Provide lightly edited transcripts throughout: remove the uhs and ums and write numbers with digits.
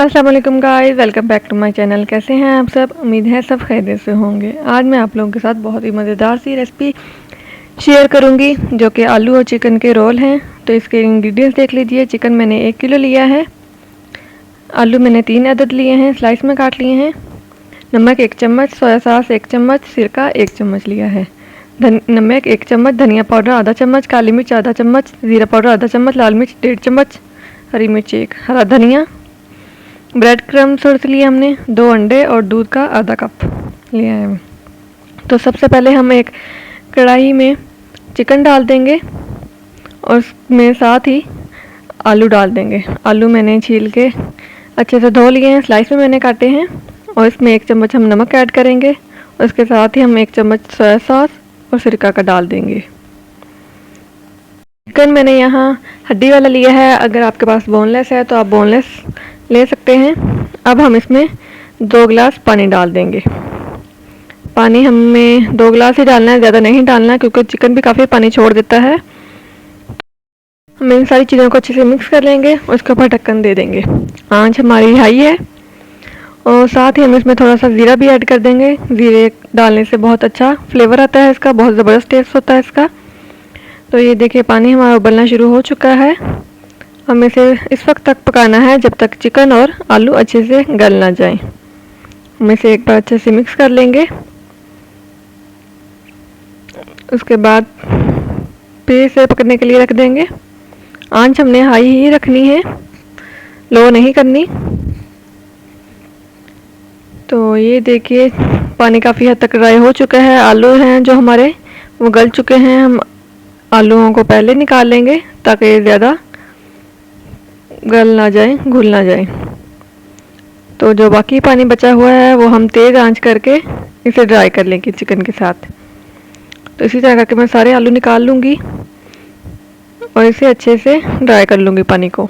अस्सलाम वालेकुम guys, welcome back to my channel. कैसे हैं आप सब? उम्मीद है सब खैरियत से होंगे। आज मैं आप लोगों के साथ बहुत ही मज़ेदार सी रेसिपी शेयर करूंगी जो कि आलू और चिकन के रोल हैं। तो इसके इंग्रेडिएंट्स देख लीजिए। चिकन मैंने 1 किलो लिया है। आलू मैंने 3 अदद लिए हैं, स्लाइस में काट लिए हैं। नमक 1 चम्मच, सोया सॉस 1 चम्मच, सिरका 1 चम्मच लिया है। नमक 1 चम्मच, धनिया पाउडर आधा चम्मच, काली मिर्च आधा चम्मच, ज़ीरा पाउडर आधा चम्मच, लाल मिर्च 1.5 चम्मच, हरी मिर्च 1, हरा धनिया, ब्रेड क्रम्स थोड़े से लिए हमने, 2 अंडे और दूध का आधा कप लिया है। तो सबसे पहले हम एक कढ़ाई में चिकन डाल देंगे और उसमें साथ ही आलू डाल देंगे। आलू मैंने छील के अच्छे से धो लिए हैं, स्लाइस में मैंने काटे हैं। और इसमें 1 चम्मच हम नमक ऐड करेंगे और उसके साथ ही हम 1 चम्मच सोया सॉस और सिरका का डाल देंगे। चिकन मैंने यहाँ हड्डी वाला लिया है। अगर आपके पास बोनलेस है तो आप बोनलेस ले सकते हैं। अब हम इसमें 2 गिलास पानी डाल देंगे। पानी हमें 2 गिलास ही डालना है, ज़्यादा नहीं डालना, क्योंकि चिकन भी काफ़ी पानी छोड़ देता है। हम इन सारी चीज़ों को अच्छे से मिक्स कर लेंगे, उसके ऊपर ढक्कन दे देंगे। आंच हमारी हाई है और साथ ही हम इसमें थोड़ा सा ज़ीरा भी ऐड कर देंगे। ज़ीरे डालने से बहुत अच्छा फ्लेवर आता है इसका, बहुत ज़बरदस्त टेस्ट होता है इसका। तो ये देखिए पानी हमारा उबलना शुरू हो चुका है। हमें इसे इस वक्त तक पकाना है जब तक चिकन और आलू अच्छे से गल ना जाएं। हम इसे एक बार अच्छे से मिक्स कर लेंगे। उसके बाद फिर इसे पकने के लिए रख देंगे। आंच हमने हाई ही रखनी है, लो नहीं करनी। तो ये देखिए पानी काफ़ी हद तक ड्राई हो चुका है। आलू हैं जो हमारे वो गल चुके हैं। हम आलूओं को पहले निकाल लेंगे ताकि ये ज़्यादा गल ना जाए, घुल ना जाए। तो जो बाकी पानी बचा हुआ है वो हम तेज़ आंच करके इसे ड्राई कर लेंगे चिकन के साथ। तो इसी तरह करके मैं सारे आलू निकाल लूँगी और इसे अच्छे से ड्राई कर लूँगी पानी को।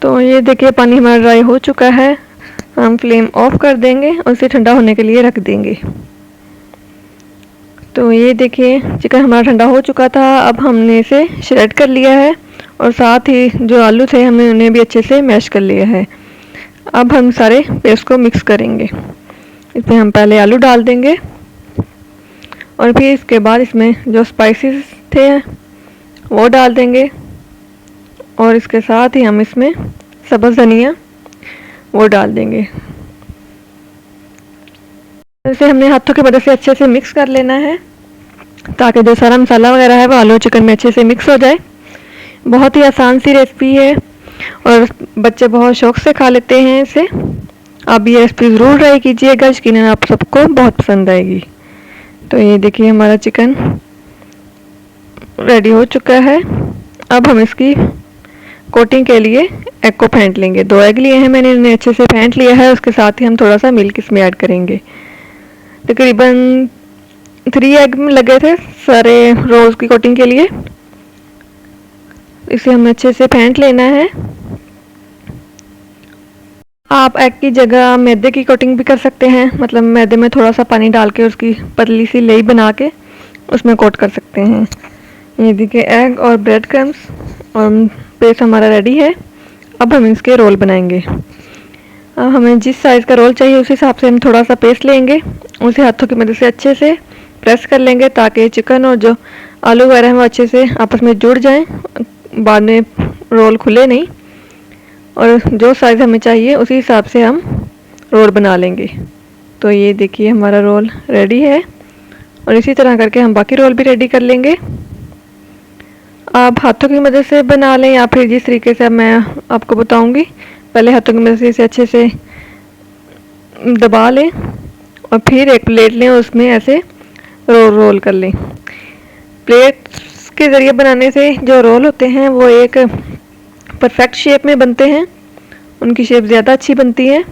तो ये देखिए पानी हमारा ड्राई हो चुका है। हम फ्लेम ऑफ कर देंगे और इसे ठंडा होने के लिए रख देंगे। तो ये देखिए चिकन हमारा ठंडा हो चुका था। अब हमने इसे श्रेड कर लिया है और साथ ही जो आलू थे हमने उन्हें भी अच्छे से मैश कर लिया है। अब हम सारे पेस्ट को मिक्स करेंगे। इसमें हम पहले आलू डाल देंगे और फिर इसके बाद इसमें जो स्पाइसेस थे वो डाल देंगे और इसके साथ ही हम इसमें सब्ज़ धनिया वो डाल देंगे। इसे हमने हाथों की मदद से अच्छे से मिक्स कर लेना है ताकि जो सारा मसाला वगैरह है वो आलू और चिकन में अच्छे से मिक्स हो जाए। बहुत ही आसान सी रेसिपी है और बच्चे बहुत शौक़ से खा लेते हैं इसे। आप ये रेसिपी ज़रूर ट्राई कीजिएगा, यकीनन आप सबको बहुत पसंद आएगी। तो ये देखिए हमारा चिकन रेडी हो चुका है। अब हम इसकी कोटिंग के लिए एग को फेंट लेंगे। 2 एग लिए हैं मैंने, इन्हें अच्छे से फेंट लिया है। उसके साथ ही हम थोड़ा सा मिल्क इसमें ऐड करेंगे। तकरीबन 3 एग लगे थे सारे रोल्स की कोटिंग के लिए। इसे हमें अच्छे से फेंट लेना है। आप एग की जगह मैदे की कोटिंग भी कर सकते हैं, मतलब मैदे में थोड़ा सा पानी डाल के उसकी पतली सी लेई बना के उसमें कोट कर सकते हैं। ये देखिए एग और ब्रेड क्रम्स और पेस्ट हमारा रेडी है। अब हम इसके रोल बनाएंगे। अब हमें जिस साइज़ का रोल चाहिए उस हिसाब से हम थोड़ा सा पेस्ट लेंगे, उसे हाथों की मदद से अच्छे से प्रेस कर लेंगे ताकि चिकन और जो आलू वगैरह हैं वो अच्छे से आपस में जुड़ जाएं, बाद में रोल खुले नहीं। और जो साइज़ हमें चाहिए उसी हिसाब से हम रोल बना लेंगे। तो ये देखिए हमारा रोल रेडी है और इसी तरह करके हम बाकी रोल भी रेडी कर लेंगे। आप हाथों की मदद से बना लें या फिर जिस तरीके से मैं आपको बताऊंगी। पहले हाथों की मदद से इसे अच्छे से दबा लें और फिर एक प्लेट लें, उसमें ऐसे रोल कर लें। प्लेट के ज़रिए बनाने से जो रोल होते हैं वो एक परफेक्ट शेप में बनते हैं, उनकी शेप ज़्यादा अच्छी बनती है।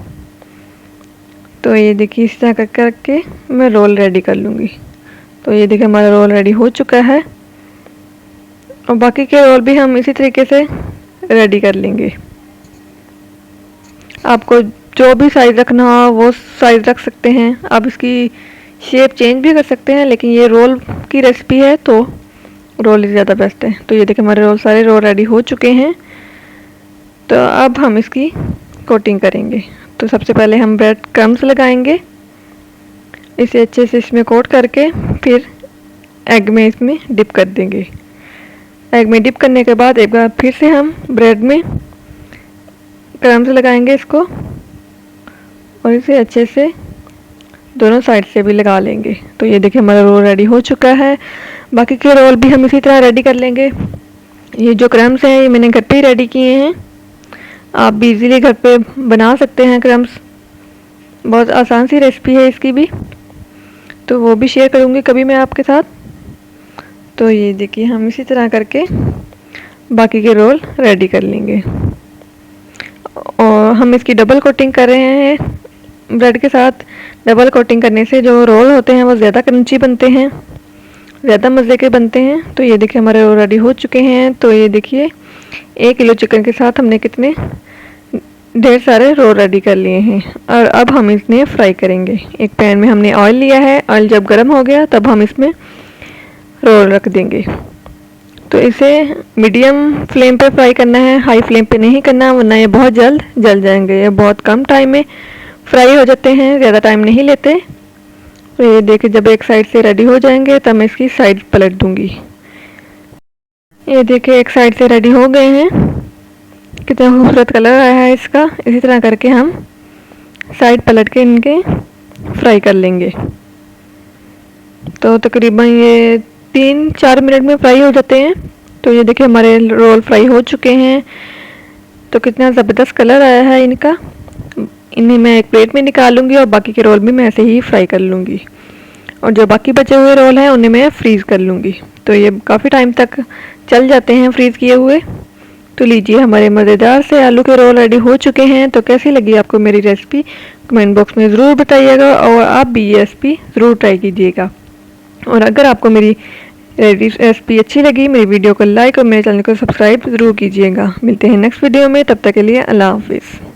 तो ये देखिए इस तरह करके मैं रोल रेडी कर लूँगी। तो ये देखिए हमारा रोल रेडी हो चुका है और बाकी के रोल भी हम इसी तरीके से रेडी कर लेंगे। आपको जो भी साइज़ रखना हो वो साइज़ रख सकते हैं। आप इसकी शेप चेंज भी कर सकते हैं, लेकिन ये रोल की रेसिपी है तो रोल ही ज़्यादा बेस्ट है। तो ये देखिए हमारे रोल सारे रोल रेडी हो चुके हैं। तो अब हम इसकी कोटिंग करेंगे। तो सबसे पहले हम ब्रेड क्रम्स लगाएंगे, इसे अच्छे से इसमें कोट करके फिर एग में इसमें डिप कर देंगे। एग में डिप करने के बाद एक बार फिर से हम ब्रेड में क्रम्स लगाएंगे इसको, और इसे अच्छे से दोनों साइड से भी लगा लेंगे। तो ये देखिए हमारा रोल रेडी हो चुका है। बाकी के रोल भी हम इसी तरह रेडी कर लेंगे। ये जो क्रम्स हैं ये मैंने घर पे ही रेडी किए हैं, आप भी इजीली घर पे बना सकते हैं क्रम्स। बहुत आसान सी रेसिपी है इसकी भी, तो वो भी शेयर करूँगी कभी मैं आपके साथ। तो ये देखिए हम इसी तरह करके बाकी के रोल रेडी कर लेंगे। और हम इसकी डबल कोटिंग कर रहे हैं ब्रेड के साथ। डबल कोटिंग करने से जो रोल होते हैं वो ज़्यादा क्रंची बनते हैं, ज़्यादा मज़े के बनते हैं। तो ये देखिए हमारे रोल रेडी हो चुके हैं। तो ये देखिए 1 किलो चिकन के साथ हमने कितने ढेर सारे रोल रेडी कर लिए हैं। और अब हम इसमें फ्राई करेंगे। एक पैन में हमने ऑयल लिया है, ऑयल जब गर्म हो गया तब हम इसमें रोल रख देंगे। तो इसे मीडियम फ्लेम पे फ्राई करना है, हाई फ्लेम पे नहीं करना, वरना ये बहुत जल्द जल जाएंगे। ये बहुत कम टाइम में फ्राई हो जाते हैं, ज़्यादा टाइम नहीं लेते। तो ये देखिए जब एक साइड से रेडी हो जाएंगे तब मैं इसकी साइड पलट दूंगी। ये देखिए एक साइड से रेडी हो गए हैं, कितना खूबसूरत कलर आया है इसका। इसी तरह करके हम साइड पलट के इनके फ्राई कर लेंगे। तो तकरीबन ये 3-4 मिनट में फ्राई हो जाते हैं। तो ये देखिए हमारे रोल फ्राई हो चुके हैं। तो कितना ज़बरदस्त कलर आया है इनका। इन्हें मैं एक प्लेट में निकालूंगी और बाकी के रोल भी मैं ऐसे ही फ्राई कर लूँगी। और जो बाकी बचे हुए रोल हैं उन्हें मैं फ्रीज़ कर लूँगी। तो ये काफ़ी टाइम तक चल जाते हैं फ्रीज़ किए हुए। तो लीजिए हमारे मज़ेदार से आलू के रोल रेडी हो चुके हैं। तो कैसी लगी आपको मेरी रेसिपी कमेंट बॉक्स में ज़रूर बताइएगा, और आप भी ये रेसिपी ज़रूर ट्राई कीजिएगा। और अगर आपको मेरी रेसिपी अच्छी लगी, मेरी वीडियो को लाइक और मेरे चैनल को सब्सक्राइब ज़रूर कीजिएगा। मिलते हैं नेक्स्ट वीडियो में, तब तक के लिए अल्लाह हाफिज़।